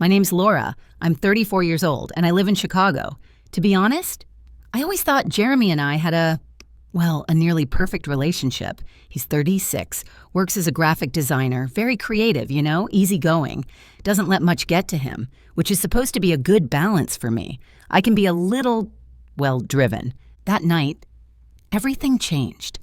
My name's Laura. I'm 34 years old, and I live in Chicago. To be honest, I always thought Jeremy and I had a nearly perfect relationship. He's 36, works as a graphic designer, very creative, easygoing. Doesn't let much get to him, which is supposed to be a good balance for me. I can be a little, driven. That night, everything changed.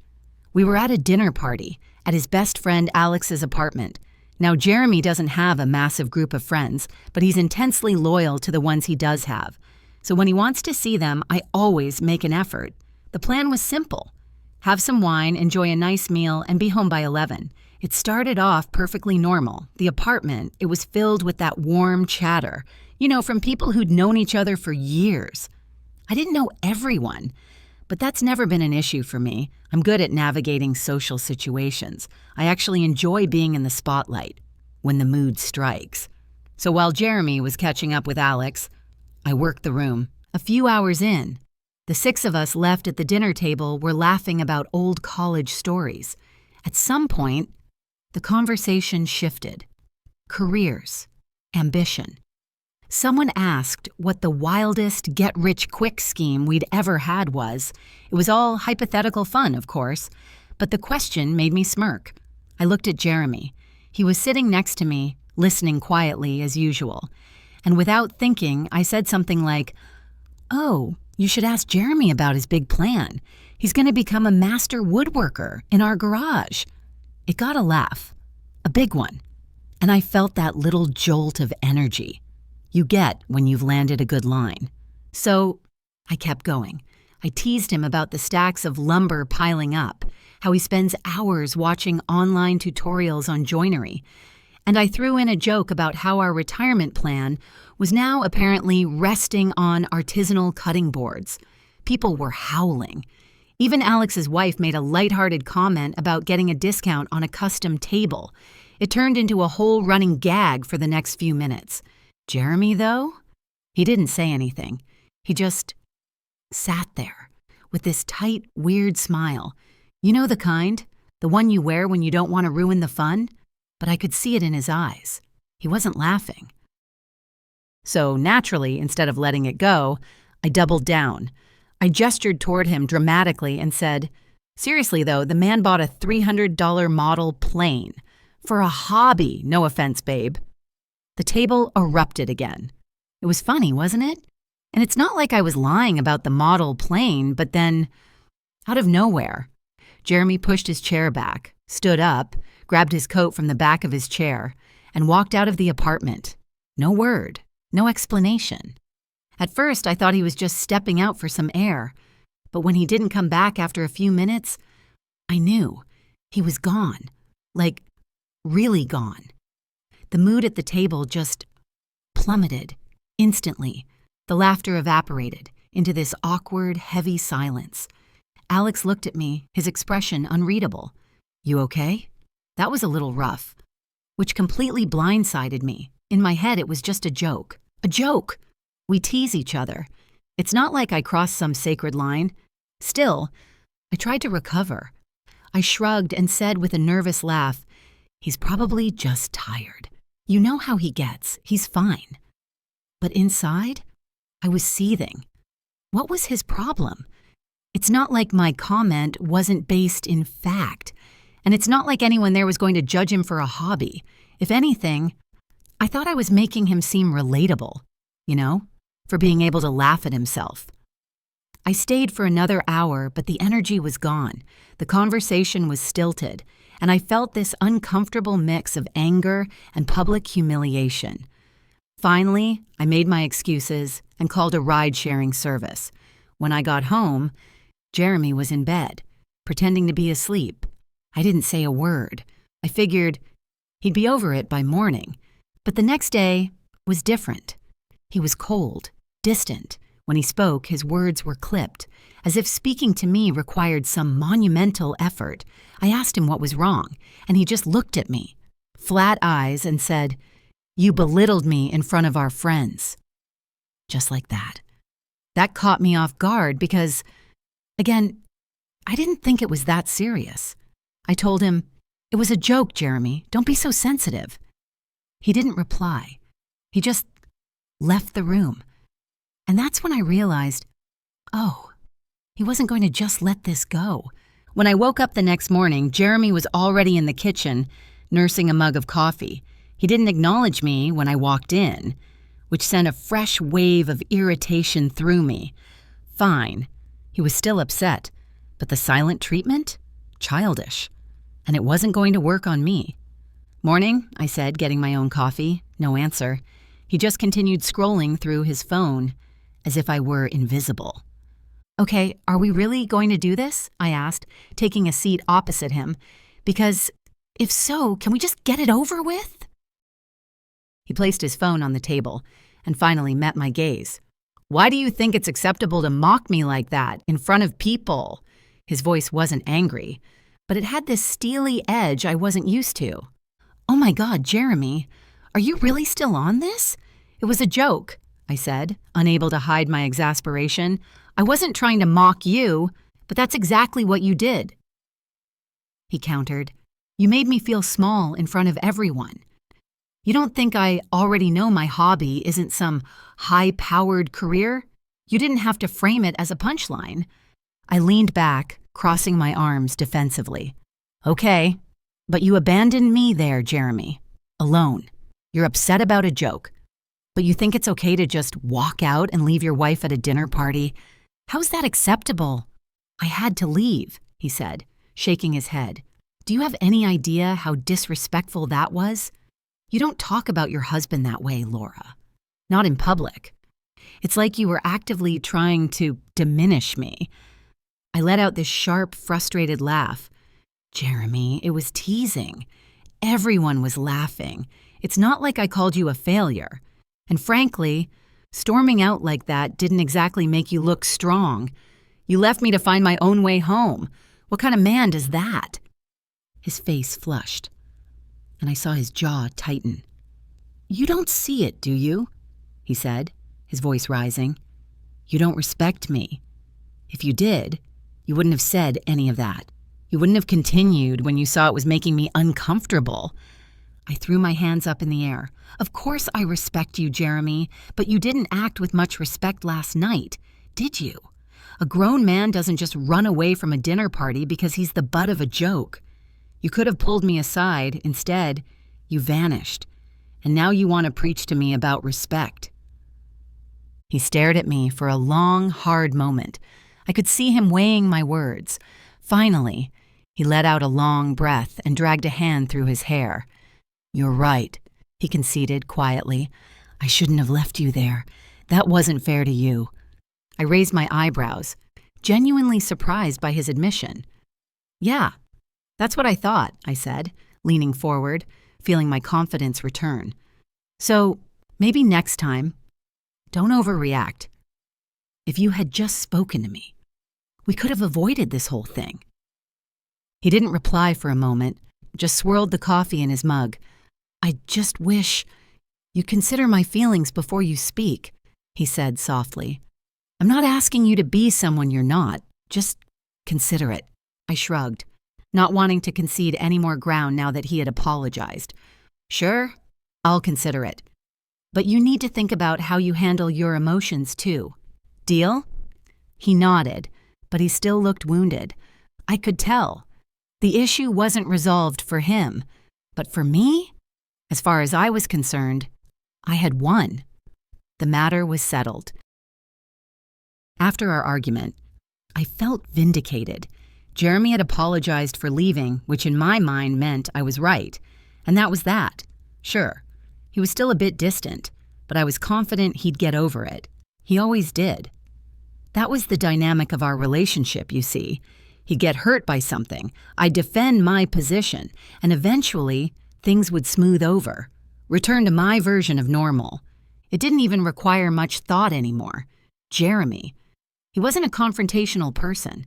We were at a dinner party at his best friend Alex's apartment. Now, Jeremy doesn't have a massive group of friends, but he's intensely loyal to the ones he does have. So when he wants to see them, I always make an effort. The plan was simple. Have some wine, enjoy a nice meal, and be home by 11. It started off perfectly normal. The apartment, it was filled with that warm chatter, from people who'd known each other for years. I didn't know everyone, but that's never been an issue for me. I'm good at navigating social situations. I actually enjoy being in the spotlight when the mood strikes. So while Jeremy was catching up with Alex, I worked the room. A few hours in, the six of us left at the dinner table were laughing about old college stories. At some point, the conversation shifted. Careers, ambition. Someone asked what the wildest get-rich-quick scheme we'd ever had was. It was all hypothetical fun, of course, but the question made me smirk. I looked at Jeremy. He was sitting next to me, listening quietly as usual. And without thinking, I said something like, "Oh, you should ask Jeremy about his big plan. He's going to become a master woodworker in our garage." It got a laugh, a big one, and I felt that little jolt of energy you get when you've landed a good line. So I kept going. I teased him about the stacks of lumber piling up, how he spends hours watching online tutorials on joinery, and I threw in a joke about how our retirement plan was now apparently resting on artisanal cutting boards. People were howling. Even Alex's wife made a lighthearted comment about getting a discount on a custom table. It turned into a whole running gag for the next few minutes. Jeremy, though, he didn't say anything. He just sat there with this tight, weird smile. You know the kind? The one you wear when you don't want to ruin the fun? But I could see it in his eyes. He wasn't laughing. So naturally, instead of letting it go, I doubled down. I gestured toward him dramatically and said, "Seriously, though, the man bought a $300 model plane. For a hobby, no offense, babe." The table erupted again. It was funny, wasn't it? And it's not like I was lying about the model plane, but then, out of nowhere, Jeremy pushed his chair back, stood up, grabbed his coat from the back of his chair, and walked out of the apartment. No word, no explanation. At first, I thought he was just stepping out for some air, but when he didn't come back after a few minutes, I knew he was gone, like really gone. The mood at the table just plummeted instantly. The laughter evaporated into this awkward, heavy silence. Alex looked at me, his expression unreadable. "You okay?" That was a little rough, which completely blindsided me. In my head, it was just a joke. A joke! We tease each other. It's not like I crossed some sacred line. Still, I tried to recover. I shrugged and said with a nervous laugh, "He's probably just tired. You know how he gets. He's fine." But inside, I was seething. What was his problem? It's not like my comment wasn't based in fact, and it's not like anyone there was going to judge him for a hobby. If anything, I thought I was making him seem relatable, for being able to laugh at himself. I stayed for another hour, but the energy was gone. The conversation was stilted, and I felt this uncomfortable mix of anger and public humiliation. Finally, I made my excuses and called a ride-sharing service. When I got home, Jeremy was in bed, pretending to be asleep. I didn't say a word. I figured he'd be over it by morning. But the next day was different. He was cold, distant. When he spoke, his words were clipped, as if speaking to me required some monumental effort. I asked him what was wrong, and he just looked at me, flat eyes, and said, "You belittled me in front of our friends." Just like that. That caught me off guard because, again, I didn't think it was that serious. I told him, "It was a joke, Jeremy. Don't be so sensitive." He didn't reply. He just left the room. And that's when I realized, oh, he wasn't going to just let this go. When I woke up the next morning, Jeremy was already in the kitchen, nursing a mug of coffee. He didn't acknowledge me when I walked in, which sent a fresh wave of irritation through me. Fine. He was still upset, but the silent treatment? Childish. And it wasn't going to work on me. "Morning," I said, getting my own coffee. No answer. He just continued scrolling through his phone as if I were invisible. "Okay, are we really going to do this?" I asked, taking a seat opposite him. "Because if so, can we just get it over with?" He placed his phone on the table and finally met my gaze. "Why do you think it's acceptable to mock me like that in front of people?" His voice wasn't angry, but it had this steely edge I wasn't used to. "Oh my God, Jeremy, are you really still on this? It was a joke," I said, unable to hide my exasperation. "I wasn't trying to mock you, but that's exactly what you did." He countered, "You made me feel small in front of everyone. You don't think I already know my hobby isn't some high-powered career? You didn't have to frame it as a punchline." I leaned back, crossing my arms defensively. "Okay, but you abandoned me there, Jeremy. Alone. You're upset about a joke. But you think it's okay to just walk out and leave your wife at a dinner party? How's that acceptable?" "I had to leave," he said, shaking his head. "Do you have any idea how disrespectful that was? You don't talk about your husband that way, Laura. Not in public. It's like you were actively trying to diminish me." I let out this sharp, frustrated laugh. "Jeremy, it was teasing. Everyone was laughing. It's not like I called you a failure. And frankly, storming out like that didn't exactly make you look strong. You left me to find my own way home. What kind of man does that?" His face flushed, and I saw his jaw tighten. "You don't see it, do you?" he said, his voice rising. "You don't respect me. If you did, you wouldn't have said any of that. You wouldn't have continued when you saw it was making me uncomfortable." I threw my hands up in the air. "Of course I respect you, Jeremy, but you didn't act with much respect last night, did you? A grown man doesn't just run away from a dinner party because he's the butt of a joke. You could have pulled me aside. Instead, you vanished. And now you want to preach to me about respect." He stared at me for a long, hard moment. I could see him weighing my words. Finally, he let out a long breath and dragged a hand through his hair. "You're right," he conceded quietly. "I shouldn't have left you there. That wasn't fair to you." I raised my eyebrows, genuinely surprised by his admission. "Yeah, that's what I thought," I said, leaning forward, feeling my confidence return. "So, maybe next time, don't overreact. If you had just spoken to me, we could have avoided this whole thing." He didn't reply for a moment, just swirled the coffee in his mug. "I just wish you'd consider my feelings before you speak," he said softly. "I'm not asking you to be someone you're not. Just consider it." I shrugged, not wanting to concede any more ground now that he had apologized. "Sure, I'll consider it. But you need to think about how you handle your emotions, too. Deal?" He nodded, but he still looked wounded. I could tell. The issue wasn't resolved for him, but for me, as far as I was concerned, I had won. The matter was settled. After our argument, I felt vindicated. Jeremy had apologized for leaving, which in my mind meant I was right. And that was that. Sure, he was still a bit distant, but I was confident he'd get over it. He always did. That was the dynamic of our relationship, you see. He'd get hurt by something, I'd defend my position, and eventually things would smooth over, return to my version of normal. It didn't even require much thought anymore. Jeremy, he wasn't a confrontational person.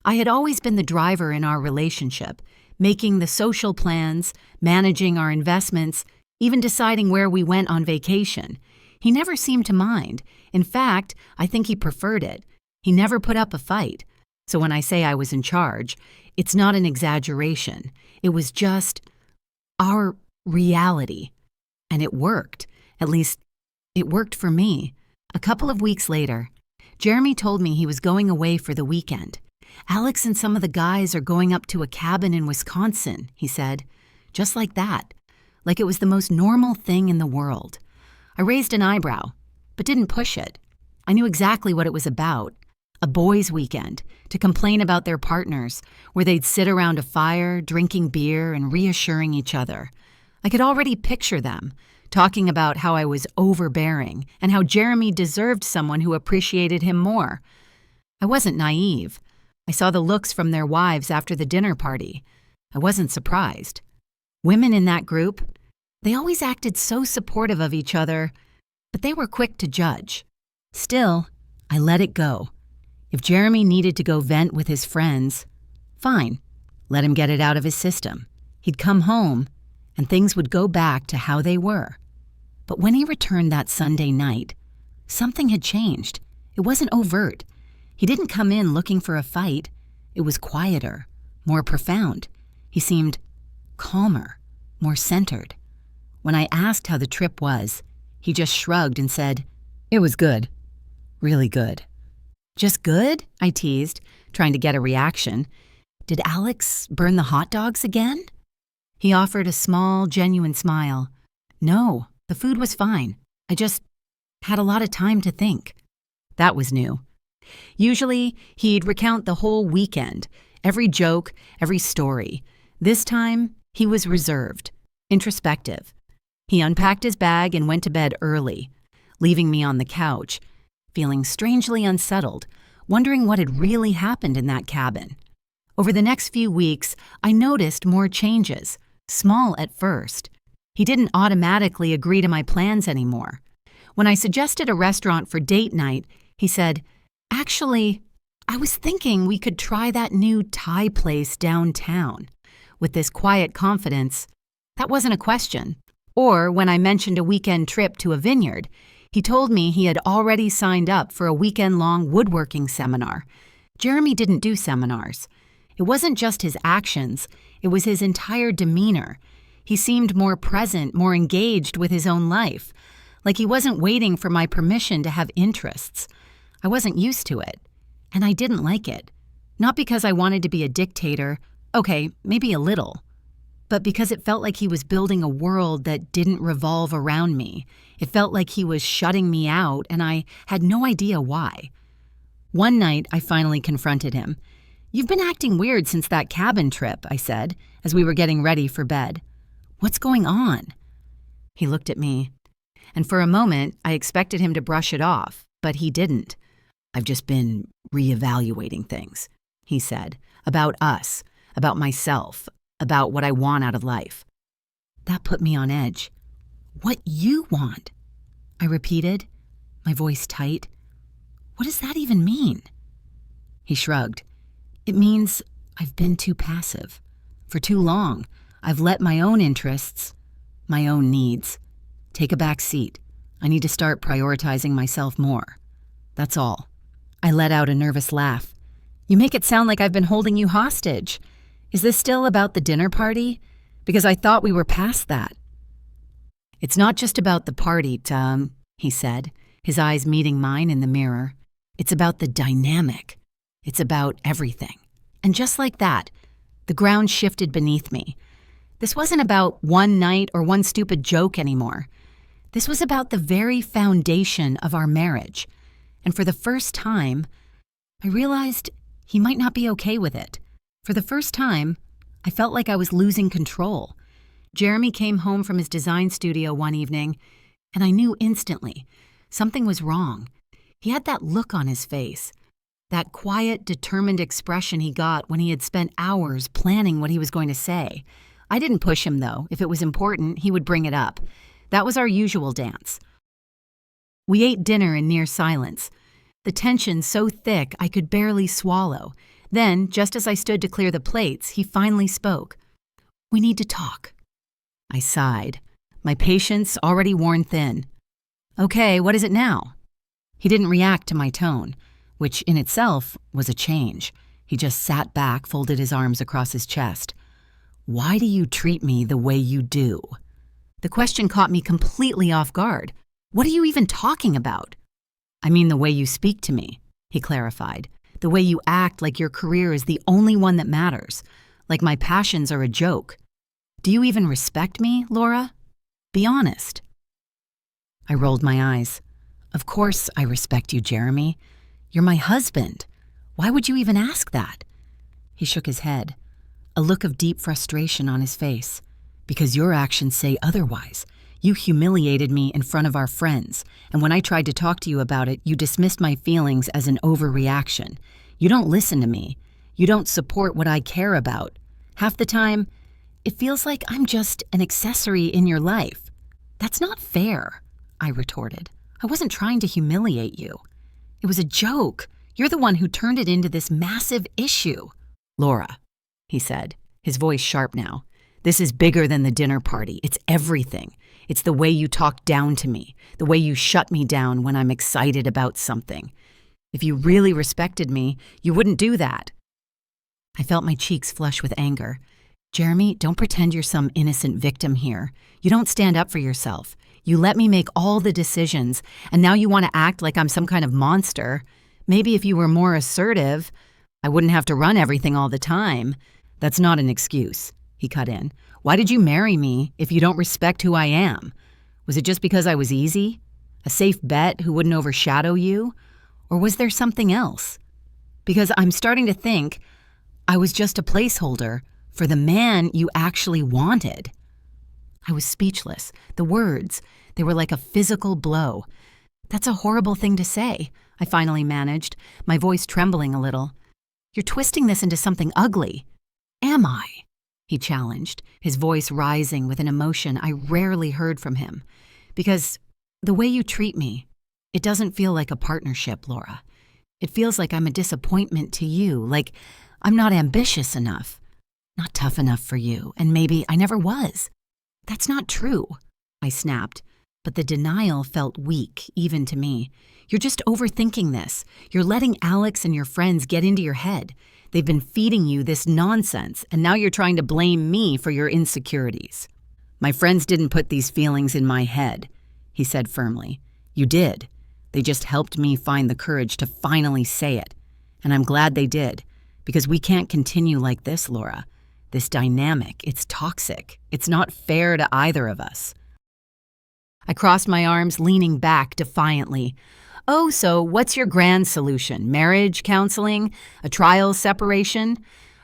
I had always been the driver in our relationship, making the social plans, managing our investments, even deciding where we went on vacation. He never seemed to mind. In fact, I think he preferred it. He never put up a fight. So when I say I was in charge, it's not an exaggeration. It was just our reality. And it worked. At least, it worked for me. A couple of weeks later, Jeremy told me he was going away for the weekend. Alex and some of the guys are going up to a cabin in Wisconsin, he said. Just like that. Like it was the most normal thing in the world. I raised an eyebrow, but didn't push it. I knew exactly what it was about. A boys' weekend, to complain about their partners, where they'd sit around a fire, drinking beer and reassuring each other. I could already picture them, talking about how I was overbearing and how Jeremy deserved someone who appreciated him more. I wasn't naive. I saw the looks from their wives after the dinner party. I wasn't surprised. Women in that group, they always acted so supportive of each other, but they were quick to judge. Still, I let it go. If Jeremy needed to go vent with his friends, fine, let him get it out of his system. He'd come home, and things would go back to how they were. But when he returned that Sunday night, something had changed. It wasn't overt. He didn't come in looking for a fight. It was quieter, more profound. He seemed calmer, more centered. When I asked how the trip was, he just shrugged and said, "It was good. Really good." "Just good?" I teased, trying to get a reaction. "Did Alex burn the hot dogs again?" He offered a small, genuine smile. "No, the food was fine. I just had a lot of time to think." That was new. Usually, he'd recount the whole weekend, every joke, every story. This time, he was reserved, introspective. He unpacked his bag and went to bed early, leaving me on the couch, feeling strangely unsettled, wondering what had really happened in that cabin. Over the next few weeks, I noticed more changes, small at first. He didn't automatically agree to my plans anymore. When I suggested a restaurant for date night, he said, "Actually, I was thinking we could try that new Thai place downtown." With this quiet confidence, that wasn't a question. Or when I mentioned a weekend trip to a vineyard, he told me he had already signed up for a weekend-long woodworking seminar. Jeremy didn't do seminars. It wasn't just his actions, it was his entire demeanor. He seemed more present, more engaged with his own life, like he wasn't waiting for my permission to have interests. I wasn't used to it, and I didn't like it. Not because I wanted to be a dictator, okay, maybe a little, but because it felt like he was building a world that didn't revolve around me. It felt like he was shutting me out, and I had no idea why. One night, I finally confronted him. "You've been acting weird since that cabin trip," I said, as we were getting ready for bed. "What's going on?" He looked at me, and for a moment, I expected him to brush it off, but he didn't. "I've just been reevaluating things," he said, "about us, about myself, about what I want out of life." That put me on edge. "What you want?" I repeated, my voice tight. "What does that even mean?" He shrugged. "It means I've been too passive. For too long, I've let my own interests, my own needs, take a back seat. I need to start prioritizing myself more. That's all." I let out a nervous laugh. "You make it sound like I've been holding you hostage. Is this still about the dinner party? Because I thought we were past that." "It's not just about the party, Tom," he said, his eyes meeting mine in the mirror. "It's about the dynamic. It's about everything." And just like that, the ground shifted beneath me. This wasn't about one night or one stupid joke anymore. This was about the very foundation of our marriage. And for the first time, I realized he might not be okay with it. For the first time, I felt like I was losing control. Jeremy came home from his design studio one evening, and I knew instantly something was wrong. He had that look on his face, that quiet, determined expression he got when he had spent hours planning what he was going to say. I didn't push him, though. If it was important, he would bring it up. That was our usual dance. We ate dinner in near silence, the tension so thick I could barely swallow. Then, just as I stood to clear the plates, he finally spoke. "We need to talk." I sighed, my patience already worn thin. "Okay, what is it now?" He didn't react to my tone, which in itself was a change. He just sat back, folded his arms across his chest. "Why do you treat me the way you do?" The question caught me completely off guard. What are you even talking about? I mean the way you speak to me, he clarified. The way you act like your career is the only one that matters, like my passions are a joke. Do you even respect me, Laura? Be honest. I rolled my eyes. Of course I respect you, Jeremy. You're my husband. Why would you even ask that? He shook his head, a look of deep frustration on his face. Because your actions say otherwise. You humiliated me in front of our friends, and when I tried to talk to you about it, you dismissed my feelings as an overreaction. You don't listen to me. You don't support what I care about. Half the time, it feels like I'm just an accessory in your life. That's not fair, I retorted. I wasn't trying to humiliate you. It was a joke. You're the one who turned it into this massive issue. Laura, he said, his voice sharp now. This is bigger than the dinner party. It's everything. It's the way you talk down to me, the way you shut me down when I'm excited about something. If you really respected me, you wouldn't do that. I felt my cheeks flush with anger. Jeremy, don't pretend you're some innocent victim here. You don't stand up for yourself. You let me make all the decisions, and now you want to act like I'm some kind of monster. Maybe if you were more assertive, I wouldn't have to run everything all the time. That's not an excuse, he cut in. Why did you marry me if you don't respect who I am? Was it just because I was easy? A safe bet who wouldn't overshadow you? Or was there something else? Because I'm starting to think I was just a placeholder for the man you actually wanted. I was speechless. The words, they were like a physical blow. That's a horrible thing to say, I finally managed, my voice trembling a little. You're twisting this into something ugly. Am I? He challenged, his voice rising with an emotion I rarely heard from him. Because the way you treat me, it doesn't feel like a partnership, Laura. It feels like I'm a disappointment to you, like I'm not ambitious enough, not tough enough for you, and maybe I never was. That's not true, I snapped, but the denial felt weak, even to me. You're just overthinking this. You're letting Alex and your friends get into your head. They've been feeding you this nonsense, and now you're trying to blame me for your insecurities. My friends didn't put these feelings in my head, he said firmly. You did. They just helped me find the courage to finally say it. And I'm glad they did, because we can't continue like this, Laura. This dynamic, it's toxic. It's not fair to either of us. I crossed my arms, leaning back defiantly. Oh, so what's your grand solution? Marriage, counseling, a trial separation?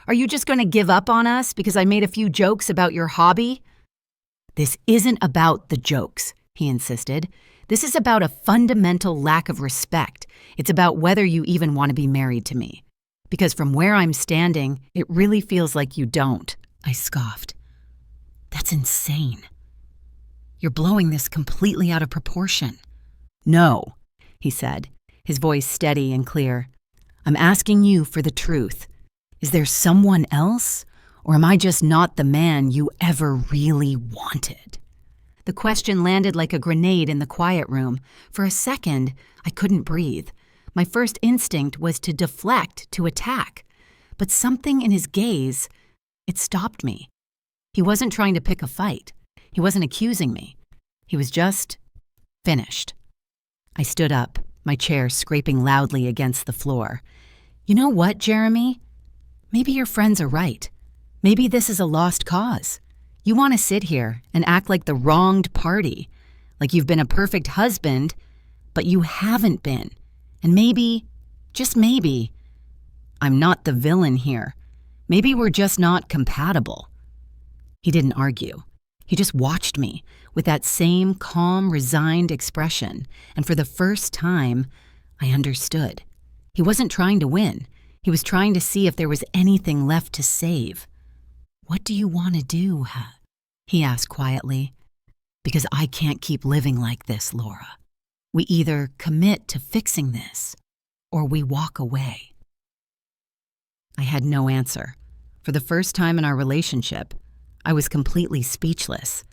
Are you just going to give up on us because I made a few jokes about your hobby? This isn't about the jokes, he insisted. This is about a fundamental lack of respect. It's about whether you even want to be married to me. Because from where I'm standing, it really feels like you don't, I scoffed. That's insane. You're blowing this completely out of proportion. No, he said, his voice steady and clear. I'm asking you for the truth. Is there someone else, or am I just not the man you ever really wanted? The question landed like a grenade in the quiet room. For a second, I couldn't breathe. My first instinct was to deflect, to attack. But something in his gaze, it stopped me. He wasn't trying to pick a fight. He wasn't accusing me. He was just finished. I stood up, my chair scraping loudly against the floor. You know what, Jeremy? Maybe your friends are right. Maybe this is a lost cause. You want to sit here and act like the wronged party, like you've been a perfect husband, but you haven't been. And maybe, just maybe, I'm not the villain here. Maybe we're just not compatible. He didn't argue. He just watched me with that same calm, resigned expression, and for the first time, I understood. He wasn't trying to win. He was trying to see if there was anything left to save. What do you want to do, huh? He asked quietly. Because I can't keep living like this, Laura. We either commit to fixing this, or we walk away. I had no answer. For the first time in our relationship, I was completely speechless.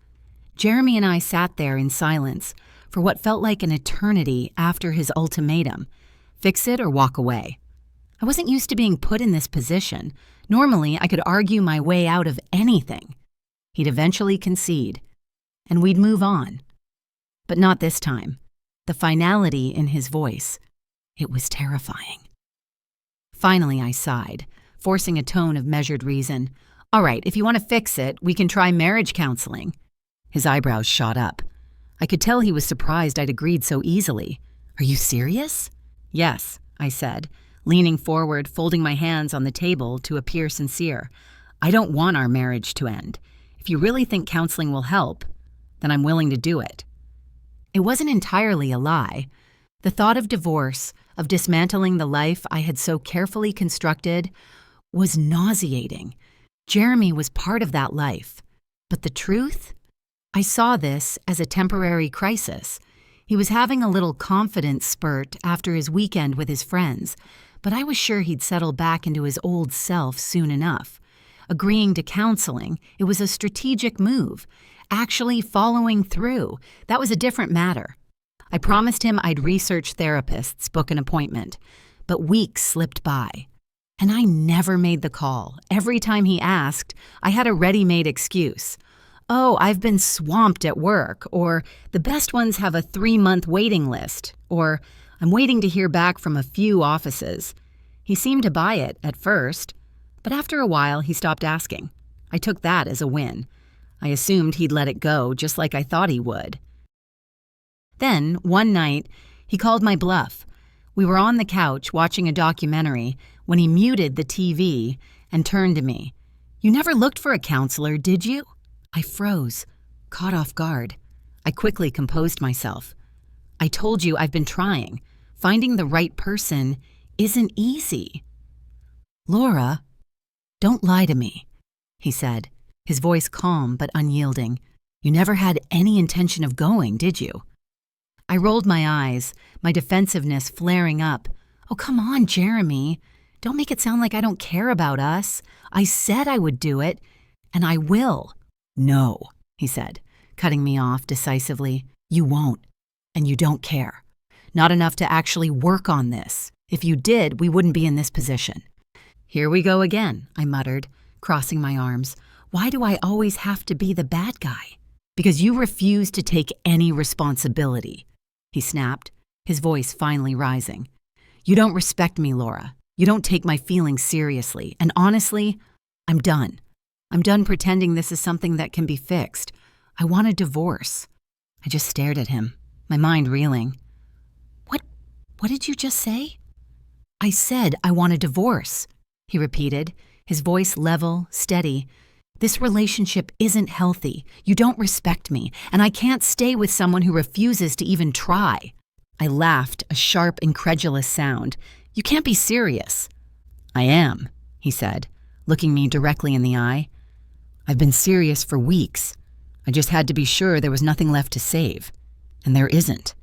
Jeremy and I sat there in silence for what felt like an eternity after his ultimatum. Fix it or walk away. I wasn't used to being put in this position. Normally, I could argue my way out of anything. He'd eventually concede. and we'd move on. But not this time. The finality in his voice, it was terrifying. Finally, I sighed, forcing a tone of measured reason. All right, if you want to fix it, we can try marriage counseling. His eyebrows shot up. I could tell he was surprised I'd agreed so easily. Are you serious? Yes, I said, leaning forward, folding my hands on the table to appear sincere. I don't want our marriage to end. If you really think counseling will help, then I'm willing to do it. It wasn't entirely a lie. The thought of divorce, of dismantling the life I had so carefully constructed, was nauseating. Jeremy was part of that life. But the truth? I saw this as a temporary crisis. He was having a little confidence spurt after his weekend with his friends, but I was sure he'd settle back into his old self soon enough. Agreeing to counseling, it was a strategic move. Actually following through, that was a different matter. I promised him I'd research therapists, book an appointment, but weeks slipped by. And I never made the call. Every time he asked, I had a ready-made excuse. Oh, I've been swamped at work, or the best ones have a 3-month waiting list, or I'm waiting to hear back from a few offices. He seemed to buy it at first, but after a while he stopped asking. I took that as a win. I assumed he'd let it go, just like I thought he would. Then, one night, he called my bluff. We were on the couch watching a documentary when he muted the TV and turned to me. You never looked for a counselor, did you? I froze, caught off guard. I quickly composed myself. I told you I've been trying. Finding the right person isn't easy. Laura, don't lie to me, he said, his voice calm but unyielding. You never had any intention of going, did you? I rolled my eyes, my defensiveness flaring up. Oh, come on, Jeremy. Don't make it sound like I don't care about us. I said I would do it, and I will. No, he said, cutting me off decisively. You won't, and you don't care. Not enough to actually work on this. If you did, we wouldn't be in this position. Here we go again, I muttered, crossing my arms. Why do I always have to be the bad guy? Because you refuse to take any responsibility, he snapped, his voice finally rising. You don't respect me, Laura. You don't take my feelings seriously, and honestly, I'm done. I'm done pretending this is something that can be fixed. I want a divorce. I just stared at him, my mind reeling. What did you just say? I said I want a divorce, he repeated, his voice level, steady. This relationship isn't healthy. You don't respect me, and I can't stay with someone who refuses to even try. I laughed, a sharp, incredulous sound. You can't be serious. I am, he said, looking me directly in the eye. I've been serious for weeks. I just had to be sure there was nothing left to save. And there isn't.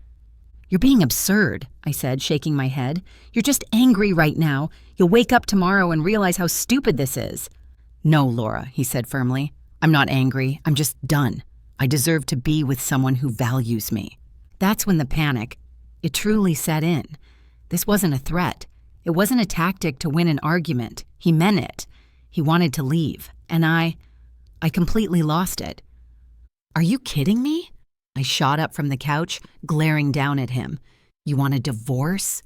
You're being absurd, I said, shaking my head. You're just angry right now. You'll wake up tomorrow and realize how stupid this is. No, Laura, he said firmly. I'm not angry. I'm just done. I deserve to be with someone who values me. That's when the panic, it truly set in. This wasn't a threat. It wasn't a tactic to win an argument. He meant it. He wanted to leave, and I completely lost it. Are you kidding me? I shot up from the couch, glaring down at him. You want a divorce?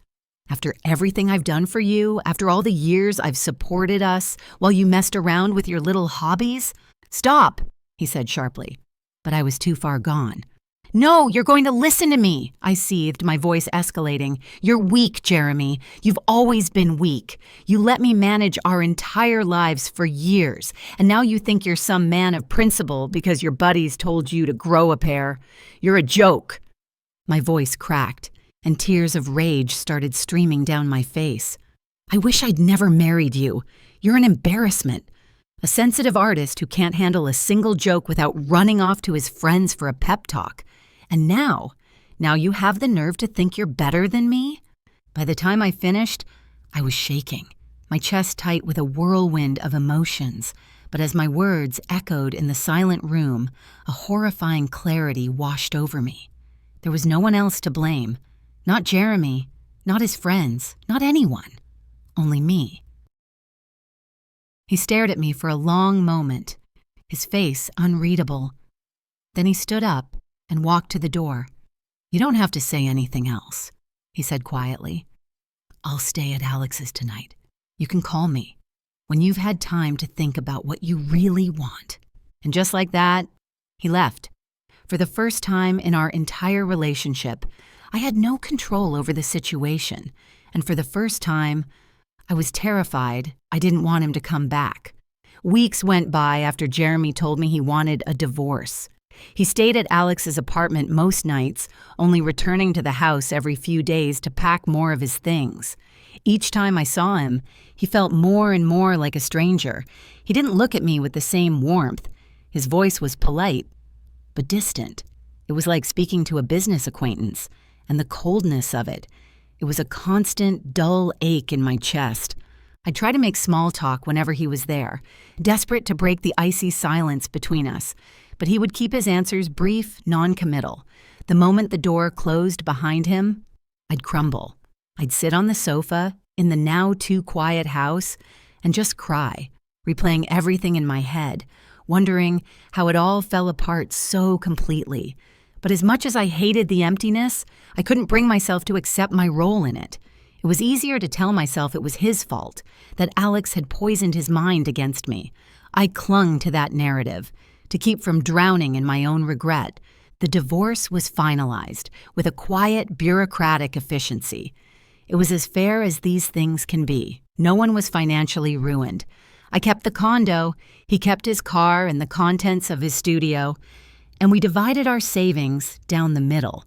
After everything I've done for you, after all the years I've supported us, while you messed around with your little hobbies? Stop, he said sharply, but I was too far gone. No, you're going to listen to me, I seethed, my voice escalating. You're weak, Jeremy. You've always been weak. You let me manage our entire lives for years, and now you think you're some man of principle because your buddies told you to grow a pair. You're a joke. My voice cracked, and tears of rage started streaming down my face. I wish I'd never married you. You're an embarrassment. A sensitive artist who can't handle a single joke without running off to his friends for a pep talk. And now you have the nerve to think you're better than me? By the time I finished, I was shaking, my chest tight with a whirlwind of emotions. But as my words echoed in the silent room, a horrifying clarity washed over me. There was no one else to blame. Not Jeremy, not his friends, not anyone. Only me. He stared at me for a long moment, his face unreadable. Then he stood up and walked to the door. "You don't have to say anything else," he said quietly. "I'll stay at Alex's tonight. You can call me when you've had time to think about what you really want." And just like that, he left. For the first time in our entire relationship, I had no control over the situation. And for the first time, I was terrified I didn't want him to come back. Weeks went by after Jeremy told me he wanted a divorce. He stayed at Alex's apartment most nights, only returning to the house every few days to pack more of his things. Each time I saw him, he felt more and more like a stranger. He didn't look at me with the same warmth. His voice was polite, but distant. It was like speaking to a business acquaintance, and the coldness of it. It was a constant, dull ache in my chest. I'd try to make small talk whenever he was there, desperate to break the icy silence between us, but he would keep his answers brief, non-committal. The moment the door closed behind him, I'd crumble. I'd sit on the sofa in the now too quiet house and just cry, replaying everything in my head, wondering how it all fell apart so completely. But as much as I hated the emptiness, I couldn't bring myself to accept my role in it. It was easier to tell myself it was his fault, that Alex had poisoned his mind against me. I clung to that narrative, to keep from drowning in my own regret. The divorce was finalized, with a quiet, bureaucratic efficiency. It was as fair as these things can be. No one was financially ruined. I kept the condo, he kept his car and the contents of his studio, and we divided our savings down the middle.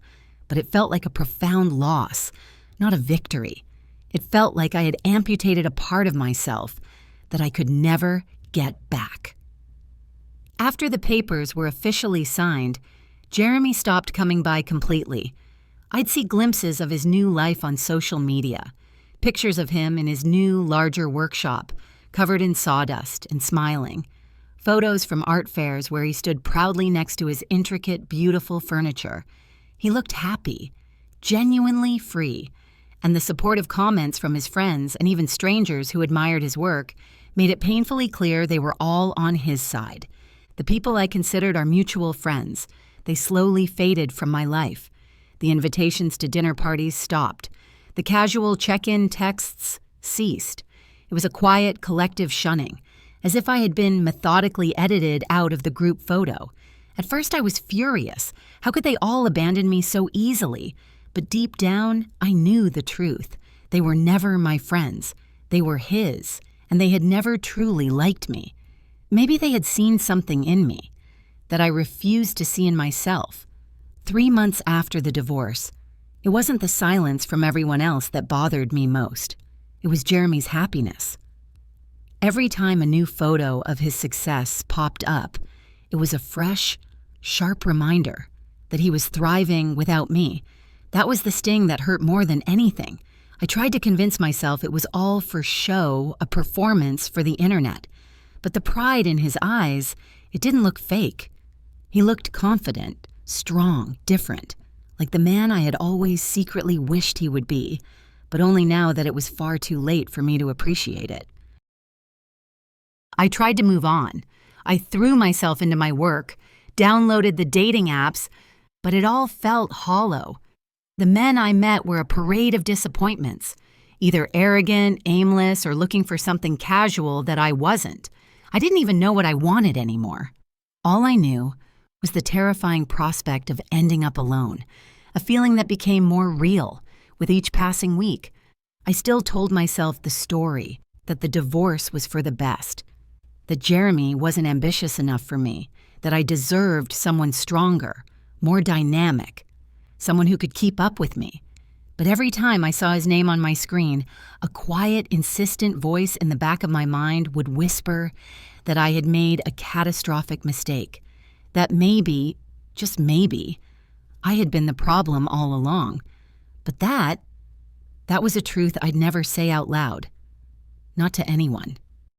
But it felt like a profound loss, not a victory. It felt like I had amputated a part of myself that I could never get back. After the papers were officially signed, Jeremy stopped coming by completely. I'd see glimpses of his new life on social media, pictures of him in his new, larger workshop, covered in sawdust and smiling, photos from art fairs where he stood proudly next to his intricate, beautiful furniture. He looked happy, genuinely free, and the supportive comments from his friends and even strangers who admired his work made it painfully clear they were all on his side. The people I considered our mutual friends, they slowly faded from my life. The invitations to dinner parties stopped. The casual check-in texts ceased. It was a quiet, collective shunning, as if I had been methodically edited out of the group photo. At first I was furious. How could they all abandon me so easily? But deep down, I knew the truth. They were never my friends. They were his, and they had never truly liked me. Maybe they had seen something in me that I refused to see in myself. 3 months after the divorce, it wasn't the silence from everyone else that bothered me most. It was Jeremy's happiness. Every time a new photo of his success popped up, it was a fresh, sharp reminder that he was thriving without me. That was the sting that hurt more than anything. I tried to convince myself it was all for show, a performance for the internet. But the pride in his eyes, it didn't look fake. He looked confident, strong, different, like the man I had always secretly wished he would be, but only now that it was far too late for me to appreciate it. I tried to move on. I threw myself into my work, downloaded the dating apps, but it all felt hollow. The men I met were a parade of disappointments, either arrogant, aimless, or looking for something casual that I wasn't. I didn't even know what I wanted anymore. All I knew was the terrifying prospect of ending up alone, a feeling that became more real with each passing week. I still told myself the story, that the divorce was for the best, that Jeremy wasn't ambitious enough for me, that I deserved someone stronger, more dynamic, someone who could keep up with me. But every time I saw his name on my screen, a quiet, insistent voice in the back of my mind would whisper that I had made a catastrophic mistake, that maybe, just maybe, I had been the problem all along. But that was a truth I'd never say out loud, not to anyone.